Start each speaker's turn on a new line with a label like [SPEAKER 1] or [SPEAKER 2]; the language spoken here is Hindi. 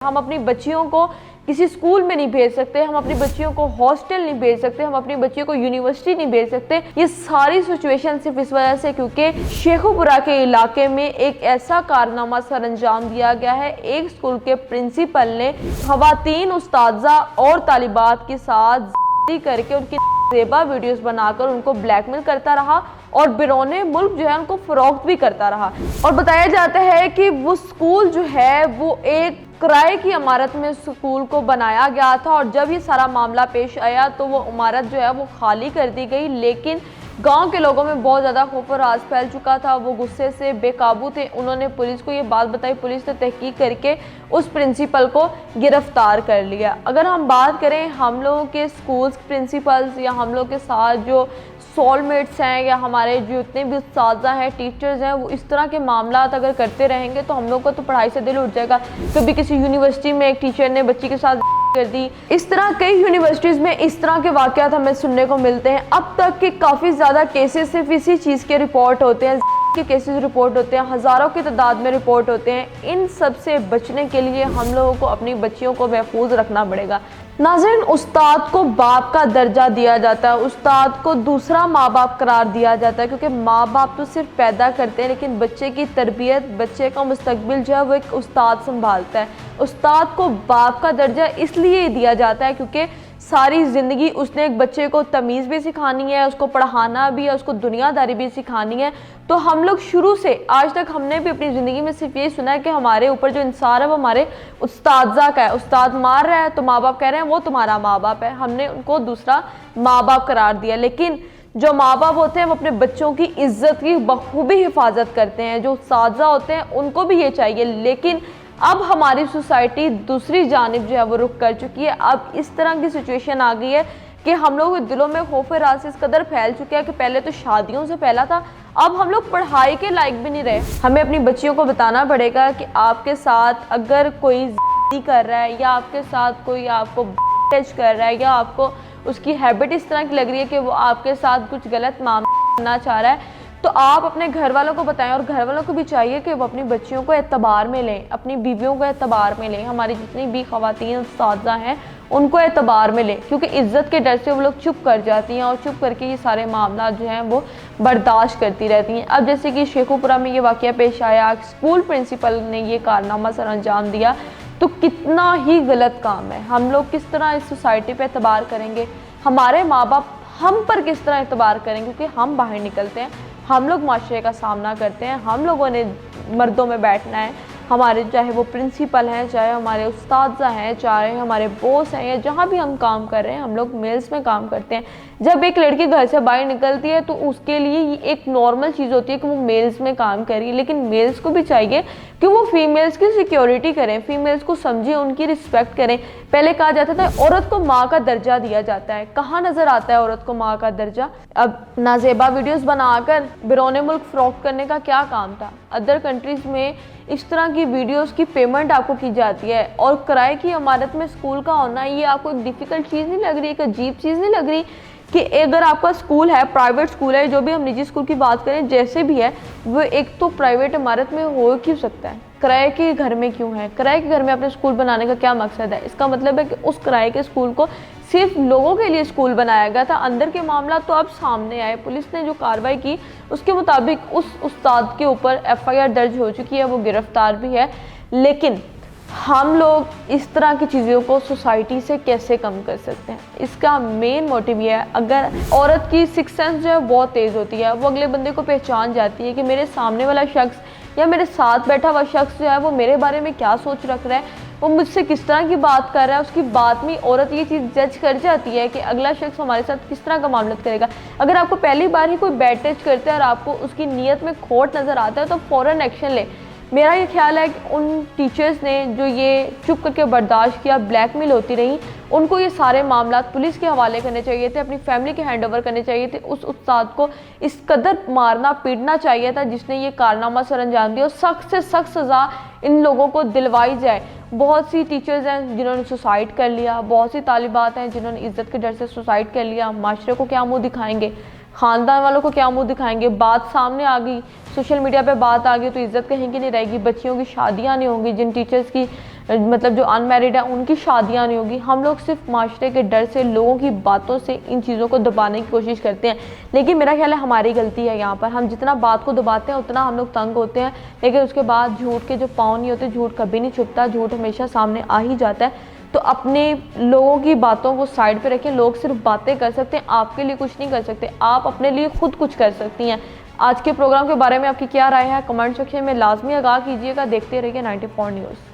[SPEAKER 1] हम अपनी बच्चियों को किसी स्कूल में नहीं भेज सकते, हम अपनी बच्चियों को हॉस्टल नहीं भेज सकते, हम अपनी बच्चियों को यूनिवर्सिटी नहीं भेज सकते। ये सारी सिचुएशन सिर्फ इस वजह से क्योंकि शेखुपुरा के इलाके में एक ऐसा कारनामा सर अंजाम दिया गया है। एक स्कूल के प्रिंसिपल ने खवातीन उस्ताजा और तालिबात के साथ करके उनकी जेबा वीडियोस बनाकर उनको ब्लैकमेल करता रहा और बिरोने मुल्क जो है उनको फरोख्त भी करता रहा। और बताया जाता है कि वो स्कूल जो है वो एक किराए की इमारत में स्कूल को बनाया गया था और जब ये सारा मामला पेश आया तो वो इमारत जो है वो खाली कर दी गई। लेकिन गांव के लोगों में बहुत ज़्यादा खौफ और राज फैल चुका था, वो गुस्से से बेकाबू थे। उन्होंने पुलिस को ये बात बताई, पुलिस ने तहकीक करके उस प्रिंसिपल को गिरफ्तार कर लिया। अगर हम बात करें हम लोगों के स्कूल्स प्रिंसिपल्स या हम लोग के साथ जो सोलमेट्स हैं या हमारे जितने भी उस्तादा हैं, टीचर्स हैं, वो इस तरह के मामला अगर करते रहेंगे तो हम लोग को तो पढ़ाई से दिल उठ जाएगा। कभी किसी यूनिवर्सिटी में एक टीचर ने बच्ची के साथ कर दी, इस तरह कई यूनिवर्सिटीज़ में इस तरह के वाक़यात हमें सुनने को मिलते हैं। अब तक के काफ़ी ज़्यादा केसेस सिर्फ इसी चीज़ के रिपोर्ट होते हैं, के केसेस रिपोर्ट होते हैं, हज़ारों की तादाद में रिपोर्ट होते हैं। इन सब से बचने के लिए हम लोगों को अपनी बच्चियों को महफूज रखना पड़ेगा। नाज़रीन, उस्ताद को बाप का दर्जा दिया जाता है, उस्ताद को दूसरा माँ बाप करार दिया जाता है क्योंकि माँ बाप तो सिर्फ पैदा करते हैं लेकिन बच्चे की तरबियत, बच्चे का मुस्तकबिल जो है वो एक उस्ताद संभालता है। उस्ताद को बाप का दर्जा इसलिए दिया जाता है क्योंकि सारी ज़िंदगी उसने एक बच्चे को तमीज़ भी सिखानी है, उसको पढ़ाना भी है, उसको दुनियादारी भी सिखानी है। तो हम लोग शुरू से आज तक हमने भी अपनी ज़िंदगी में सिर्फ ये सुना है कि हमारे ऊपर जो इंसार है वो हमारे उस्तादा का है। उस्ताद मार रहा है तो माँ बाप कह रहे हैं वो तुम्हारा माँ बाप है, हमने उनको दूसरा माँ बाप करार दिया। लेकिन जो माँ बाप होते हैं वो अपने बच्चों की इज्जत की बखूबी हिफाजत करते हैं, जो उस्तादा होते हैं उनको भी ये चाहिए। लेकिन अब हमारी सोसाइटी दूसरी जानिब जो है वो रुख कर चुकी है। अब इस तरह की सिचुएशन आ गई है कि हम लोग के दिलों में खौफ राज इस कदर फैल चुका है कि पहले तो शादियों से फैला था, अब हम लोग पढ़ाई के लायक भी नहीं रहे। हमें अपनी बच्चियों को बताना पड़ेगा कि आपके साथ अगर कोई कर रहा है या आपके साथ कोई आपको टच कर रहा है या आपको उसकी हैबिट इस तरह की लग रही है कि वो आपके साथ कुछ गलत मामला करना चाह रहा है, तो आप अपने घर वालों को बताएं। और घर वालों को भी चाहिए कि वो अपनी बच्चियों को एतबार में लें, अपनी बीवियों को एतबार में लें। हमारी जितनी भी ख़वातीन उस्तादा हैं उनको एतबार में लें क्योंकि इज़्ज़त के डर से वो लोग चुप कर जाती हैं और चुप करके ये सारे मामला जो हैं वो बर्दाश्त करती रहती हैं। अब जैसे कि शेखुपुरा में ये वाक़या पेश आया, स्कूल प्रिंसिपल ने ये कारनामा सर अंजाम दिया, तो कितना ही गलत काम है। हम लोग किस तरह इस सोसाइटी पे एतबार करेंगे, हमारे माँ बाप हम पर किस तरह एतबार करेंगे क्योंकि हम बाहर निकलते हैं, हम लोग माशरे का सामना करते हैं, हम लोगों ने मर्दों में बैठना है। हमारे चाहे वो प्रिंसिपल हैं, चाहे हमारे उस्ताद हैं, चाहे हमारे बॉस हैं या जहाँ भी हम काम कर रहे हैं, हम लोग मेल्स में काम करते हैं। जब एक लड़की घर से बाहर निकलती है तो उसके लिए ये एक नॉर्मल चीज़ होती है कि वो मेल्स में काम करें, लेकिन मेल्स को भी चाहिए कि वो फीमेल्स की सिक्योरिटी करें, फीमेल्स को समझें, उनकी रिस्पेक्ट करें। पहले कहा जाता था औरत को माँ का दर्जा दिया जाता है, कहाँ नज़र आता है औरत को माँ का दर्जा। अब नाजेबा वीडियोस बनाकर बिरोने मुल्क फ़रोख्त करने का क्या काम था। अदर कंट्रीज़ में इस तरह की वीडियोस की पेमेंट आपको की जाती है और किराए की इमारत में स्कूल का होना ये आपको एक डिफ़िकल्ट चीज़ नहीं लग रही, एक अजीब चीज़ नहीं लग रही कि अगर आपका स्कूल है, प्राइवेट स्कूल है, जो भी हम निजी स्कूल की बात करें जैसे भी है, वो एक तो प्राइवेट इमारत में हो क्यों सकता है, किराए के घर में क्यों है। किराए के घर में अपने स्कूल बनाने का क्या मकसद है। इसका मतलब है कि उस किराए के स्कूल को सिर्फ लोगों के लिए स्कूल बनाया गया था। अंदर के मामला तो अब सामने आए, पुलिस ने जो कार्रवाई की उसके मुताबिक उस उस्ताद के ऊपर FIR दर्ज हो चुकी है, वो गिरफ्तार भी है। लेकिन हम लोग इस तरह की चीज़ों को सोसाइटी से कैसे कम कर सकते हैं, इसका मेन मोटिव ये है, अगर औरत की सिक्स सेंस जो है बहुत तेज़ होती है, वो अगले बंदे को पहचान जाती है कि मेरे सामने वाला शख्स या मेरे साथ बैठा हुआ शख्स जो है वो मेरे बारे में क्या सोच रख रहा है, वो मुझसे किस तरह की बात कर रहा है। उसकी बात में औरत ये चीज़ जज कर जाती है कि अगला शख्स हमारे साथ किस तरह का मामला करेगा। अगर आपको पहली बार ही कोई बैड टच करता है और आपको उसकी नीयत में खोट नज़र आता है तो फ़ौरन एक्शन ले। मेरा ये ख्याल है कि उन टीचर्स ने जो ये चुप करके बर्दाश्त किया, ब्लैकमेल होती रही, उनको ये सारे मामला पुलिस के हवाले करने चाहिए थे, अपनी फैमिली के हैंड ओवर करने चाहिए थे। उस उस्ताद को इस कदर मारना पीटना चाहिए था जिसने ये कारनामा सर अंजाम दिया और सख्त से सख्त सज़ा इन लोगों को दिलवाई जाए। बहुत सी टीचर्स हैं जिन्होंने सुसाइड कर लिया, बहुत सी तालिबात हैं जिन्होंने इज़्ज़त के डर से सुसाइड कर लिया। माशरे को क्या मुँह दिखाएंगे, ख़ानदान वालों को क्या मुंह दिखाएंगे। बात सामने आ गई, सोशल मीडिया पे बात आ गई तो इज्जत कहीं की नहीं रहेगी। बच्चियों की शादियां नहीं होंगी, जिन टीचर्स की मतलब जो अनमैरिड है उनकी शादियां नहीं होगी। हम लोग सिर्फ माशरे के डर से, लोगों की बातों से इन चीज़ों को दबाने की कोशिश करते हैं। लेकिन मेरा ख्याल है हमारी गलती है यहाँ पर। हम जितना बात को दबाते हैं उतना हम लोग तंग होते हैं, लेकिन उसके बाद झूठ के जो पाँव नहीं होते, झूठ कभी नहीं छुपता, झूठ हमेशा सामने आ ही जाता है। तो अपने लोगों की बातों को साइड पे रखें। लोग सिर्फ बातें कर सकते हैं, आपके लिए कुछ नहीं कर सकते। आप अपने लिए खुद कुछ कर सकती हैं। आज के प्रोग्राम के बारे में आपकी क्या राय है, कमेंट सेक्शन में लाजमी आगाह कीजिएगा। देखते रहिए 94 न्यूज़।